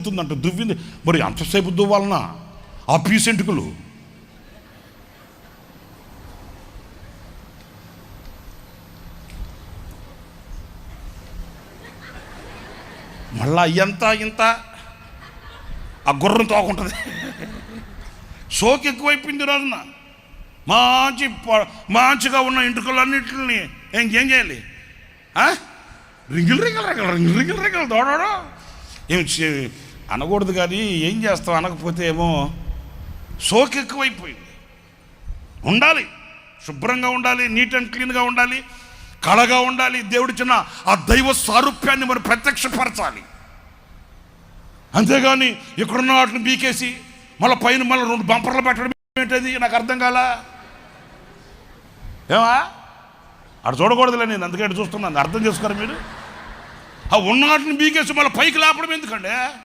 దువ్వుతుందంట. దువ్వింది మరి అంతసేపు దువ్వాలన్నా ఆ పీసెంటుకులు. మళ్ళా ఎంత ఇంత ఆ గుర్రం తోకుంటుంది. షోకి ఎక్కువైపోయింది రోజున. మంచిగా ఉన్న ఇంటికలన్నింటిని ఏం చేయాలి? రింగిల్ రింగిల్ రింగిల్ రింగిల్ రింగిల్ రింగిల్ దోడో ఏం అనకూడదు, కానీ ఏం చేస్తాం, అనకపోతే ఏమో షోకి ఎక్కువైపోయింది. ఉండాలి, శుభ్రంగా ఉండాలి, నీట్ అండ్ క్లీన్గా ఉండాలి, కళగా ఉండాలి. దేవుడిచ్చిన ఆ దైవ సారూప్యాన్ని మనం ప్రత్యక్షపరచాలి. అంతేగాని ఇక్కడున్న వాటిని బీకేసి మళ్ళీ పైన మళ్ళీ 2 బంపర్లు పెట్టడం ఏంటది? నాకు అర్థం కాలా. ఏమా అక్కడ చూడకూడదులే, నేను అందుకే చూస్తున్నాను. అర్థం చేసుకోరు మీరు? ఆ ఉన్న వాటిని బీకేసి మళ్ళీ పైకి లేపడం ఎందుకండి?